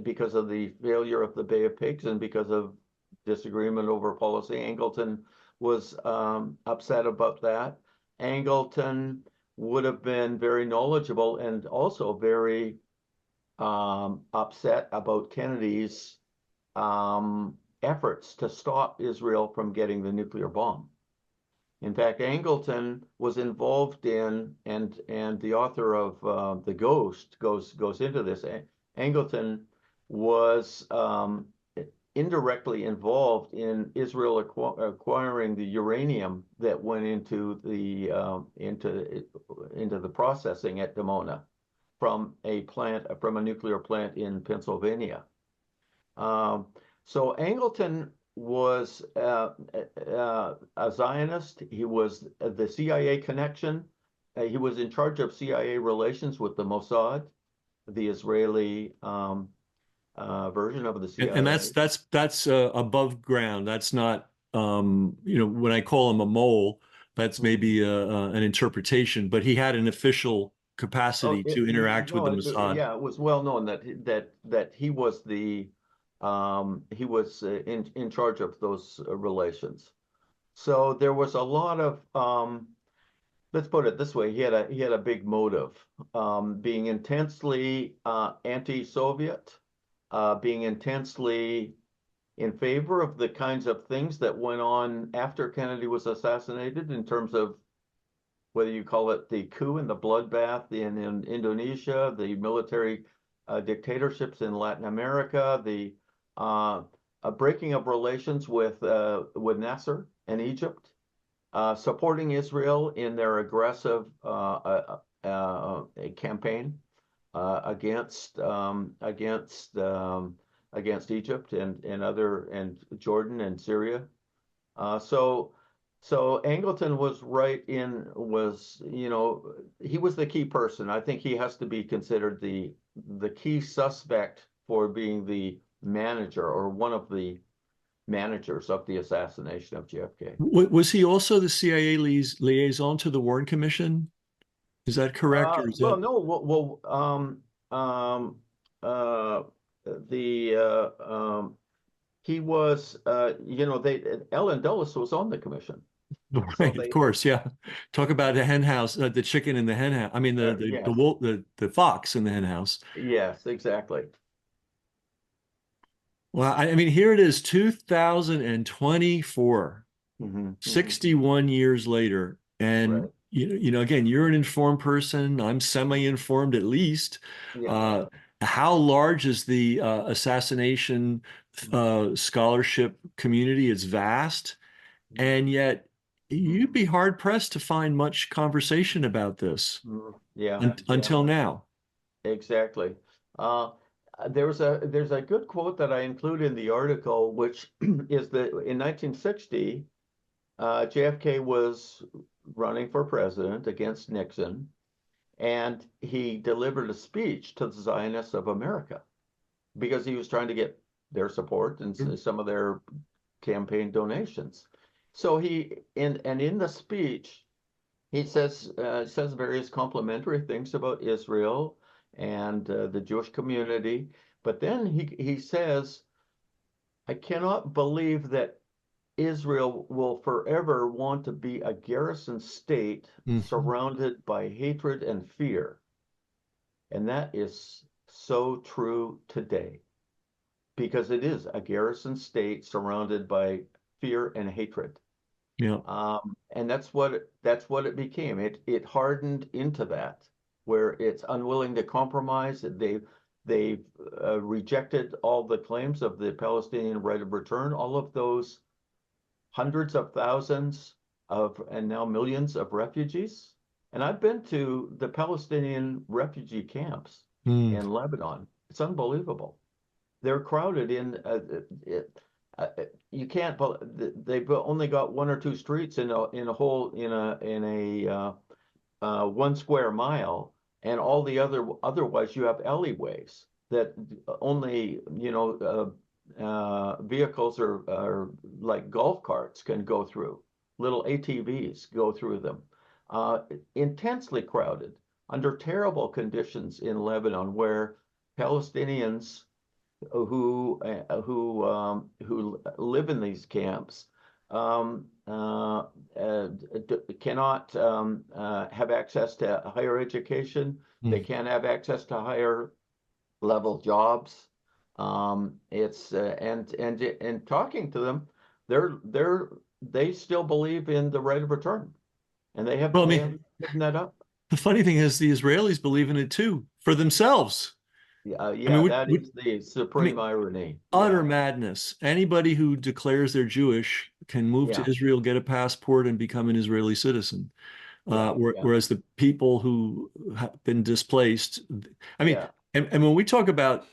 because of the failure of the Bay of Pigs and because of disagreement over policy. Angleton was upset about that. Angleton would have been very knowledgeable and also very upset about Kennedy's efforts to stop Israel from getting the nuclear bomb. In fact, Angleton was involved in, and the author of The Ghost goes into this. Angleton was indirectly involved in Israel acquiring the uranium that went into the processing at Dimona from a nuclear plant in Pennsylvania. Um, so Angleton was a Zionist. He was the CIA connection. He was in charge of CIA relations with the Mossad, the Israeli version of the And CIA. that's above ground. That's not when I call him a mole, that's Mhm. maybe an interpretation, but he had an official Oh, capacity to interact with no, the Mossad. yeah, it was well known that he was in charge of those relations. So there was a lot of let's put it this way, he had a big motive, being intensely anti-Soviet, being intensely in favor of the kinds of things that went on after Kennedy was assassinated, in terms of whether you call it the coup and the bloodbath in Indonesia, the military dictatorships in Latin America, the breaking of relations with Nasser and Egypt, supporting Israel in their aggressive campaign against Egypt and Jordan and Syria. So Angleton was he was the key person. I think he has to be considered the key suspect for being the manager, or one of the managers, of the assassination of JFK. Was he also the CIA liaison to the Warren Commission? Is that correct, or is Well, that no, uh, the he was, Ellen Dulles was on the commission, so right? Of course, yeah. Talk about the hen house, the chicken in the hen house. I mean, the yes, wolf, the fox in the hen house. yes, exactly. Well, I mean, here it is, 2024, Hmm, hmm. 61 years later. And Right. again, you're an informed person. I'm semi-informed at least. Yeah. Uh, how large is the assassination scholarship community? It's vast. And yet you'd Mhm. be hard pressed to find much conversation about this Mhm. Yeah, yeah, until now. exactly. Uh, there's a good quote that I include in the article, which is that in 1960, JFK was running for president against Nixon, and he delivered a speech to the Zionists of America because he was trying to get their support and some of their campaign donations. So in the speech, he says various complimentary things about Israel and the Jewish community, but then he says, "I cannot believe that Israel will forever want to be a garrison state Mhm. surrounded by hatred and fear." And that is so true today, because it is a garrison state surrounded by fear and hatred. Yeah. And that's what it became. It hardened into that, where it's unwilling to compromise. They've rejected all the claims of the Palestinian right of return. All of those hundreds of thousands of, and now millions of refugees. And I've been to the Palestinian refugee camps Mm. in Lebanon. It's unbelievable. They're crowded in. Uh, you can't. They've only got one or two streets in a whole in a 1 square mile, and all the otherwise you have alleyways that only vehicles or like golf carts can go through. Little ATVs go through them. Intensely crowded under terrible conditions in Lebanon, where Palestinians who live in these camps cannot have access to higher education. They Mm. can't have access to higher level jobs. It's and talking to them, they still believe in the right of return, and Well, I they mean, haven't given that up. the funny thing is the Israelis believe in it too for themselves. Yeah, I mean, yeah, that is the I supreme mean, irony. utter Yeah, madness. Anybody who declares they're Jewish can move to yeah, Israel, get a passport, and become an Israeli citizen. yeah, yeah, Whereas the people who have been displaced, I mean, yeah. and when we talk about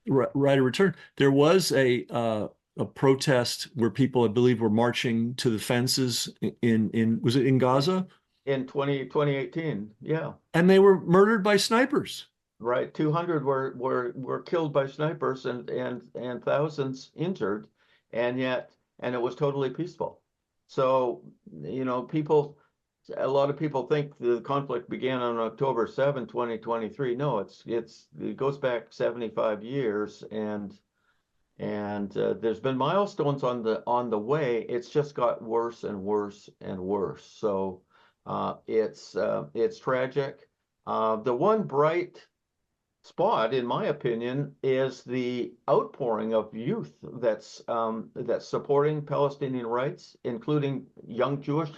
right of return, there was a protest where people, I believe, were marching to the fences in was it in In Gaza? in 2018, yeah, And they were murdered by snipers. right. 200 were killed by snipers, and thousands injured, and it was totally peaceful. So, a lot of people think the conflict began on October 7, 2023. No, it goes back 75 years, and And there's been milestones on the way. It's just got worse and worse and worse. So it's tragic. The one bright spot, in my opinion, is the outpouring of youth that's supporting Palestinian rights, including young Jewish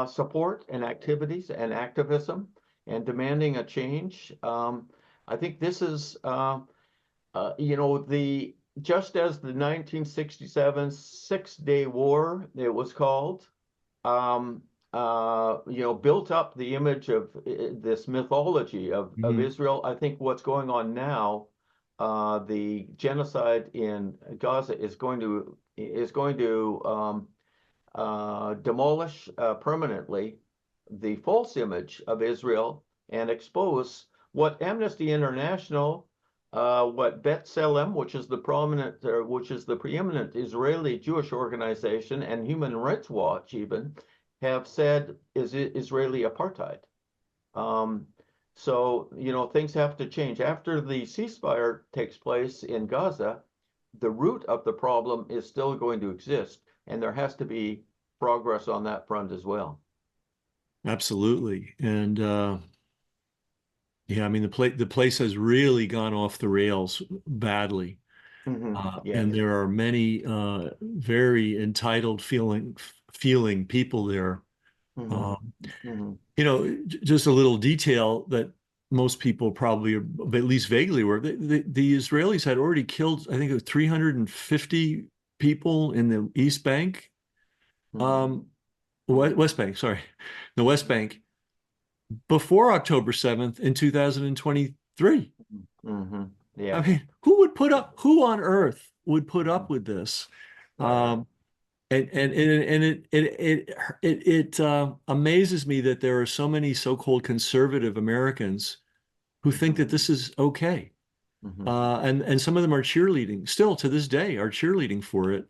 support and activities and activism, and demanding a change. I think this is, the just as the 1967 Six-Day War, it was called, um, built up the image of this mythology of Mhm. Israel. I think what's going on now, the genocide in Gaza is going to demolish permanently the false image of Israel and expose what Amnesty International, what B'Tselem, which is the preeminent Israeli Jewish organization, and Human Rights Watch even have said is Israeli apartheid. Um, so, things have to change. After the ceasefire takes place in Gaza, the root of the problem is still going to exist, and there has to be progress on that front as well. Absolutely. And yeah, I mean the place has really gone off the rails badly. And Yes. there are many very entitled feeling people there. hmm Um, hmm just a little detail that most people probably are at least vaguely aware. The Israelis had already killed, I think it was 350 people in the East Bank, hmm um, West Bank, sorry, the West Bank before October 7th in 2023. hmm I Yeah. mean, who on earth would put up with this? Right. Um, and it amazes me that there are so many so-called conservative Americans who think hmm that this is okay. hmm And some of them are cheerleading, still to this day, are cheerleading for it.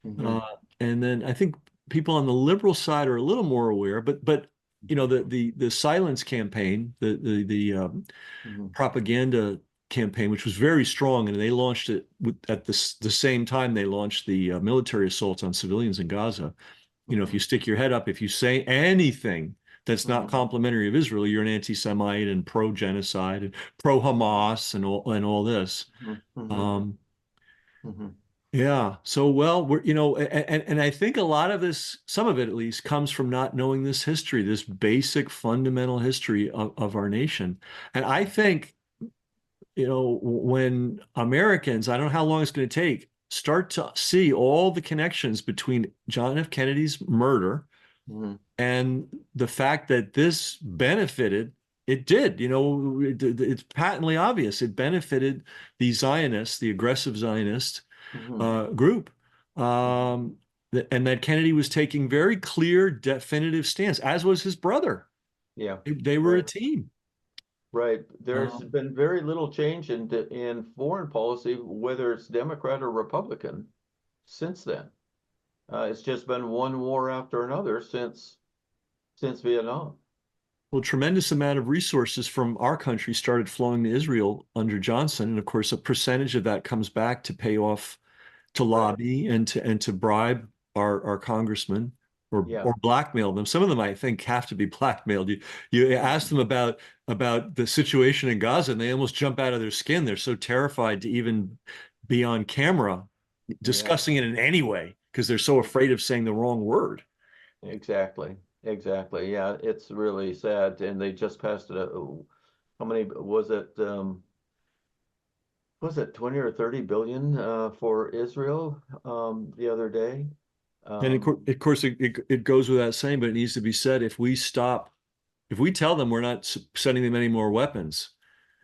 hmm Uh, and then I think people on the liberal side are a little more aware, but the silence campaign, the hmm propaganda campaign, which was very strong, and they launched it at the same time they launched the military assaults on civilians in Gaza. If you hmm stick your head up, if you say anything that's not hmm complimentary of Israel, you're an anti-Semite and pro-genocide and pro-Hamas and all this. hmm hmm Um, hmm yeah. So, well, and I think a lot of this, some of it at least, comes from not knowing this history, this basic fundamental history of our nation. And I think, when Americans, I don't know how long it's going to take, start to see all the connections between John F. Kennedy's murder hmm and the fact that this benefited, it did, it's patently obvious. It benefited the Zionists, the aggressive Zionist hmm group. hmm Um, and that Kennedy was taking very clear, definitive stance, as was his brother. Yeah. They were a Right. team. Right. There's Um, been very little change in foreign policy, whether it's Democrat or Republican, since then. It's just been one war after another since Vietnam. well, tremendous amount of resources from our country started flowing to Israel under Johnson, and of course, a percentage of that comes back to pay off to Right. lobby and to bribe our congressmen Yeah. or blackmail them. Some of them, I think, have to be blackmailed. You ask them about the situation in Gaza, and they almost jump out of their skin. They're so terrified to even be on camera Yeah. discussing it in any way because they're so afraid of saying the wrong word. Exactly. Exactly. Yeah. It's really sad. And they just passed it. How many was it? Was it 20 or 30 billion for Israel the other day? And Um, of course, it goes without saying, but it needs to be said. If we tell them we're not sending them any more weapons,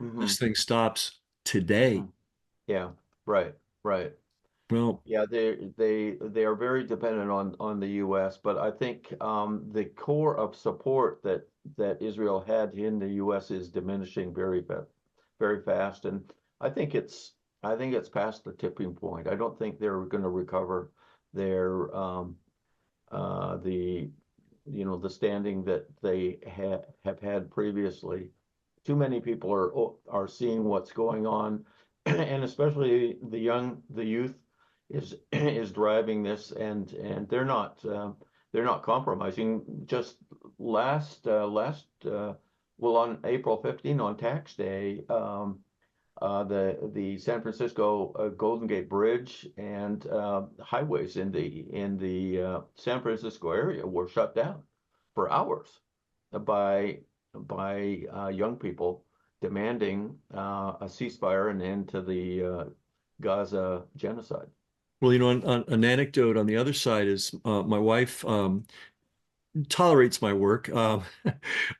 mhm, this thing stops today. mhm. Yeah. Right. Right. Well, Yeah, they are very dependent on the U.S., but I think the core of support that Israel had in the U.S. is diminishing very fast, and I think it's I think it's past the tipping point. I don't think they're going to recover their the the standing that they have had previously. Too many people are seeing what's going on and especially the youth is driving this, and they're not compromising. Just well, on April 15 on tax day, the San Francisco Golden Gate Bridge and highways in the San Francisco area were shut down for hours by young people demanding a ceasefire and end to the Gaza genocide. Well, an anecdote on the other side is my wife tolerates my work,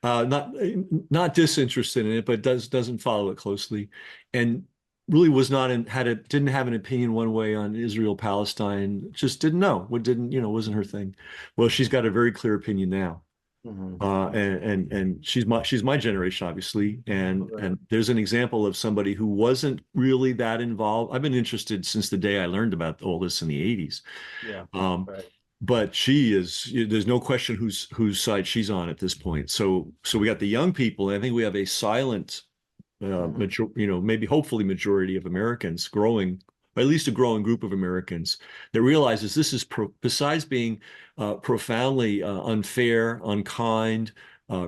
not disinterested in it, but doesn't follow it closely, and really was not in had a didn't have an opinion one way on Israel Palestine. Just didn't know. What didn't wasn't her thing. Well, she's got a very clear opinion now. Hmm. And she's my generation, obviously, Right. and there's an example of somebody who wasn't really that involved. I've been interested since the day I learned about all this in the 80s. Yeah. Um, Right. but there's no question whose side she's on at this point. So we got the young people, and I think we have a silent Hmm. maybe hopefully majority of Americans growing, or at least a growing group of Americans that realizes this is besides being profoundly unfair, unkind,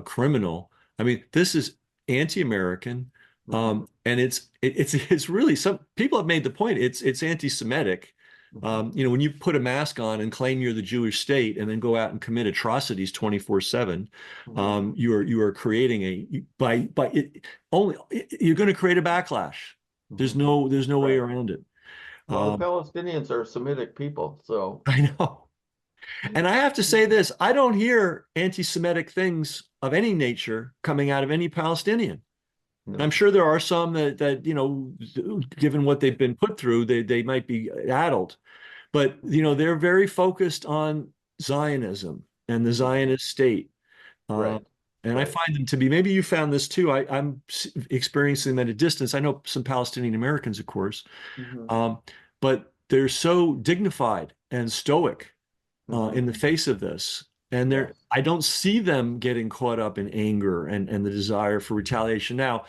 criminal. I mean, this is anti-American, Hmm. and it's really some people have made the point. It's anti-Semitic. Hmm. When you put a mask on and claim you're the Jewish state and then go out and commit atrocities 24/7, Hmm. you are creating by it, only you're going to create a backlash. There's Hmm. no way Right. around it. Well, the Um, Palestinians are Semitic people, so I know. And I have to say this, I don't hear anti-Semitic things of any nature coming out of any Palestinian. I'm no. sure there are some that given what they've been put through, they might be addled. But they're very focused on Zionism and the Hmm. Zionist state. Uh, Right. and I Right. find them to be, maybe you found this too. I'm experiencing them at a distance. I know some Palestinian Americans, of course, Hmm. um, but they're so dignified and stoic Hmm. in the face of this. And Yes. I don't see them getting caught up in anger and the desire for retaliation. Now,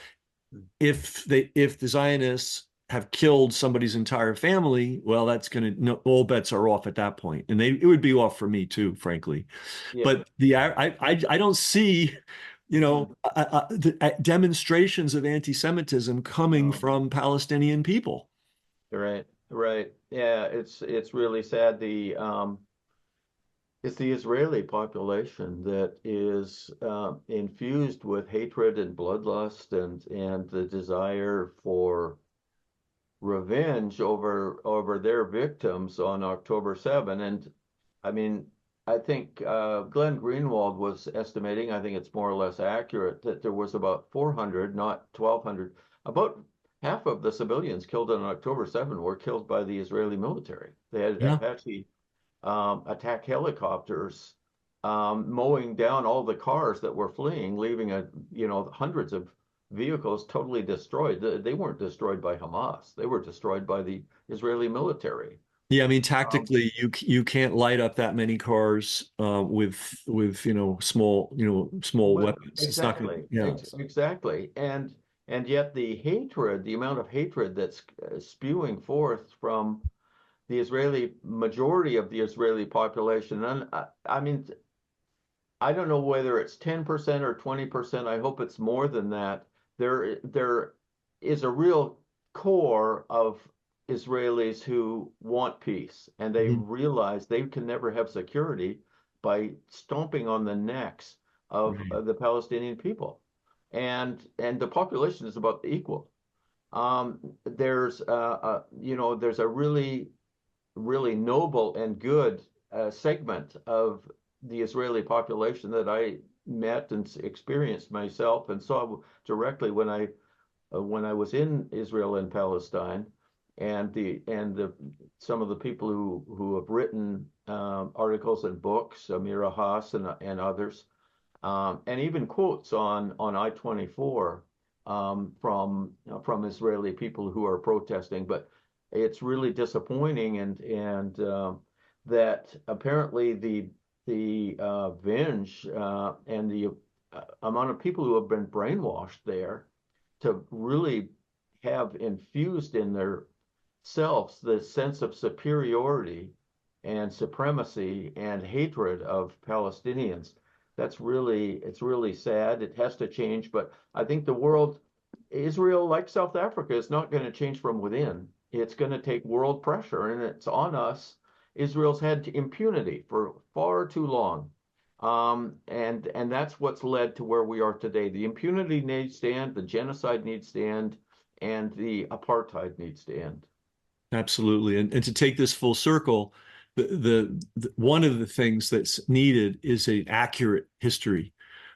if the Zionists have killed somebody's entire family, well, that's going to no, all bets are off at that point, and it would be off for me too, frankly. Yeah. But I don't see, Hmm. demonstrations of anti-Semitism coming No. from Palestinian people. Right. Right. Yeah. It's really sad. It's the Israeli population that is infused with hatred and bloodlust and the desire for revenge over their victims on October 7. And I mean, I think Glenn Greenwald was estimating, I think it's more or less accurate, that there was about 400, not 1,200. About half of the civilians killed on October 7 were killed by the Israeli military. They had Yeah. Apache attack helicopters mowing down all the cars that were fleeing, leaving hundreds of vehicles totally destroyed. They weren't destroyed by Hamas. They were destroyed by the Israeli military. Yeah, I mean, Um, tactically, you can't light up that many cars with small but weapons. It's not going to. exactly, Yeah. exactly, and yet the hatred, the amount of hatred that's spewing forth from the Israeli majority of the Israeli population, and I mean, I don't know whether it's 10% or 20%. I hope it's more than that. There is a real core of Israelis who want peace, and they Mhm. realize they can never have security by stomping on the necks of Right. the Palestinian people. And the population is about equal. There's a really noble and good segment of the Israeli population that I met and experienced myself and saw directly when I was in Israel and Palestine, and the some of the people who have written articles and books, Amira Haas and others, and even quotes on I-24 from Israeli people who are protesting. But it's really disappointing, and that apparently the Vinge and the amount of people who have been brainwashed there to really have infused in their selves the sense of superiority and supremacy and hatred of Palestinians. It's really sad. It has to change, but I think the world, Israel, like South Africa, is not going to change from within. It's going to take world pressure, and it's on us. Israel's had impunity for far too long. And that's what's led to where we are today. The impunity needs to end, the genocide needs to end, and the apartheid needs to end. Absolutely. And to take this full circle, one of the things that's needed is an accurate history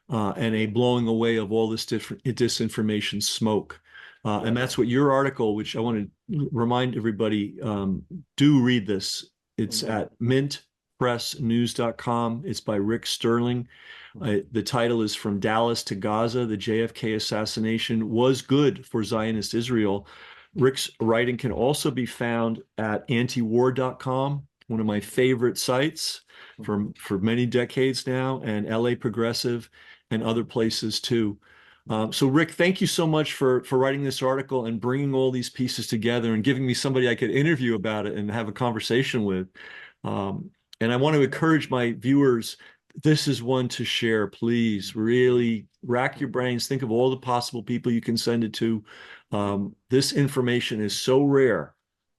and a blowing away of all this different disinformation smoke. And Yeah. that's what your article, which I want to remind everybody, do read this. It's Mhm. at mintpressnews.com. It's by Rick Sterling. The title is From Dallas to Gaza, the JFK assassination was good for Zionist Israel. Rick's writing can also be found at antiwar.com, one of my favorite sites for many decades now, and LA Progressive and other places too. So Rick, thank you so much for writing this article and bringing all these pieces together and giving me somebody I could interview about it and have a conversation with. And I want to encourage my viewers, this is one to share. Please really rack your brains, think of all the possible people you can send it to. This information is so rare.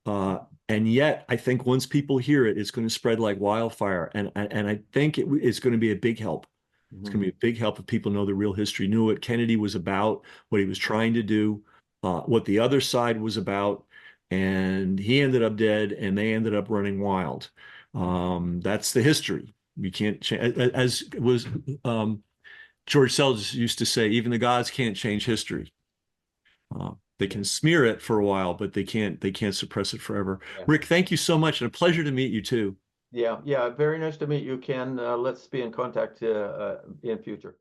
And yet, I think once people hear it, it's going to spread like wildfire. And I think it's going to be a big help. It's going to be a big help if people know the real history, knew what Kennedy was about, what he was trying to do, what the other side was about. And he ended up dead, and they ended up running wild. That's the history. You can't change, as was George Seldes used to say, even the gods can't change history. They can smear it for a while, but they can't suppress it forever. Yeah. Rick, thank you so much, and a pleasure to meet you too. Yeah. Yeah. Very nice to meet you, Ken. Let's be in contact in future.